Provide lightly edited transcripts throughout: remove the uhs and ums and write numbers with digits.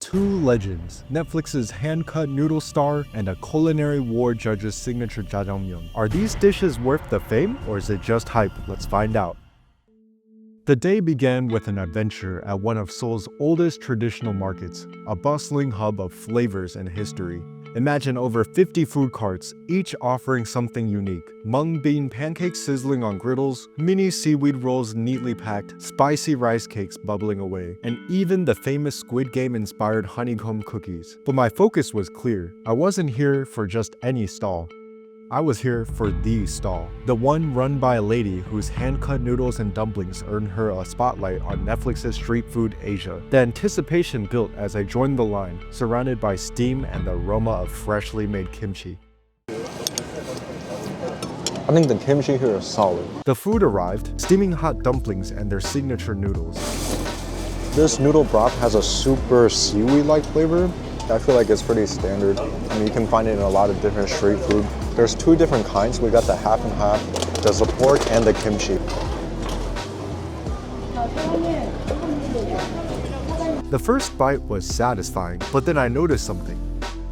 two legends, Netflix's hand-cut noodle star and a Culinary War judge's signature Jajangmyeon. Are these dishes worth the fame, or is it just hype? Let's find out. The day began with an adventure at one of Seoul's oldest traditional markets, a bustling hub of flavors and history. Imagine over 50 food carts, each offering something unique. Mung bean pancakes sizzling on griddles, mini seaweed rolls neatly packed, spicy rice cakes bubbling away, and even the famous Squid Game-inspired honeycomb cookies. But my focus was clear. I wasn't here for just any stall. I was here for the stall, the one run by a lady whose hand-cut noodles and dumplings earned her a spotlight on Netflix's Street Food Asia. The anticipation built as I joined the line, surrounded by steam and the aroma of freshly made kimchi. I think the kimchi here is solid. The food arrived, steaming hot dumplings and their signature noodles. This noodle broth has a super seaweed-like flavor. I feel like it's pretty standard. I mean, you can find it in a lot of different street food. There's two different kinds. We got the half and half, the pork and the kimchi. The first bite was satisfying, but then I noticed something.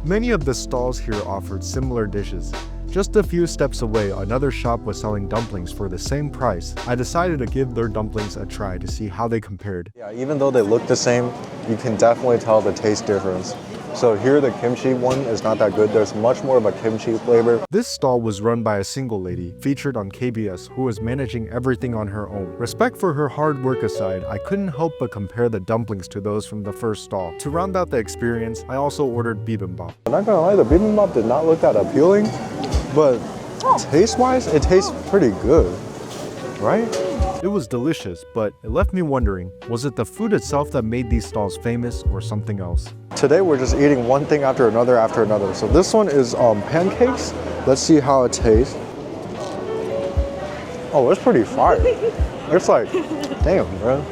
Many of the stalls here offered similar dishes. Just a few steps away, another shop was selling dumplings for the same price. I decided to give their dumplings a try to see how they compared. Yeah, even though they look the same, you can definitely tell the taste difference. So here the kimchi one is not that good. There's much more of a kimchi flavor. This stall was run by a single lady, featured on KBS, who was managing everything on her own. Respect for her hard work aside, I couldn't help but compare the dumplings to those from the first stall. To round out the experience, I also ordered bibimbap. I'm not gonna lie, the bibimbap did not look that appealing, but taste-wise, it tastes pretty good, right? It was delicious, but it left me wondering, was it the food itself that made these stalls famous or something else? Today we're just eating one thing after another. So this one is pancakes. Let's see how it tastes. Oh, it's pretty fire. It's like, damn, bro.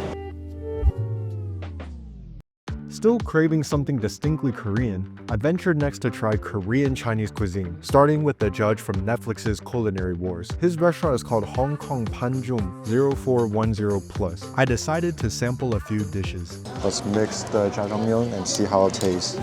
Still craving something distinctly Korean, I ventured next to try Korean Chinese cuisine, starting with the judge from Netflix's Culinary Wars. His restaurant is called Hong Kong Panjum 0410 Plus. I decided to sample a few dishes. Let's mix the jajangmyeon and see how it tastes.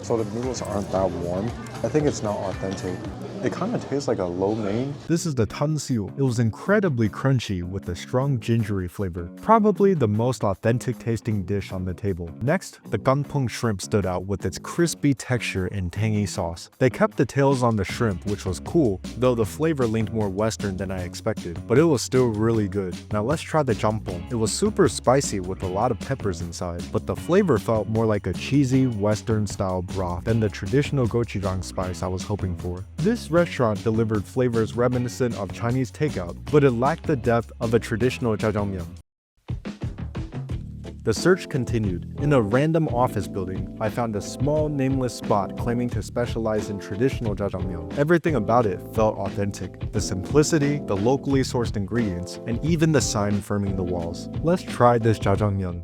So the noodles aren't that warm. I think it's not authentic. It kind of tastes like a lo mein. This is the tansiu. It was incredibly crunchy with a strong gingery flavor. Probably the most authentic tasting dish on the table. Next, the ganpung shrimp stood out with its crispy texture and tangy sauce. They kept the tails on the shrimp, which was cool, though the flavor leaned more Western than I expected, but it was still really good. Now let's try the jjampong. It was super spicy with a lot of peppers inside, but the flavor felt more like a cheesy Western style broth than the traditional gochujang spice I was hoping for. This restaurant delivered flavors reminiscent of Chinese takeout, but it lacked the depth of a traditional jajangmyeon. The search continued. In a random office building, I found a small, nameless spot claiming to specialize in traditional jajangmyeon. Everything about it felt authentic. The simplicity, the locally sourced ingredients, and even the sign firming the walls. Let's try this jajangmyeon.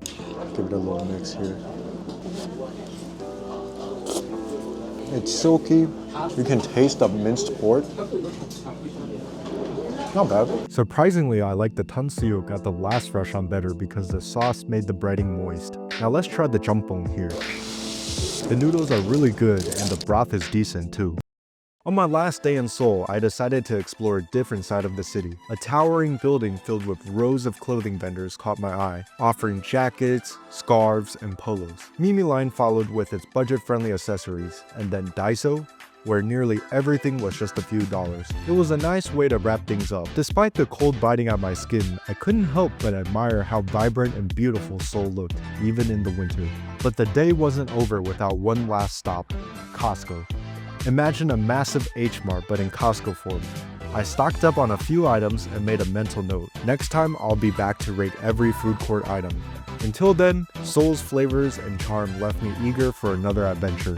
Give it a little mix here. It's silky. You can taste the minced pork. Not bad. Surprisingly, I like the tansiuk at the last restaurant better because the sauce made the breading moist. Now let's try the jjampong here. The noodles are really good and the broth is decent too. On my last day in Seoul, I decided to explore a different side of the city. A towering building filled with rows of clothing vendors caught my eye, offering jackets, scarves, and polos. Mimi Line followed with its budget-friendly accessories, and then Daiso, where nearly everything was just a few dollars. It was a nice way to wrap things up. Despite the cold biting at my skin, I couldn't help but admire how vibrant and beautiful Seoul looked, even in the winter. But the day wasn't over without one last stop, Costco. Imagine a massive H-Mart but in Costco form. I stocked up on a few items and made a mental note. Next time, I'll be back to rate every food court item. Until then, Seoul's flavors and charm left me eager for another adventure.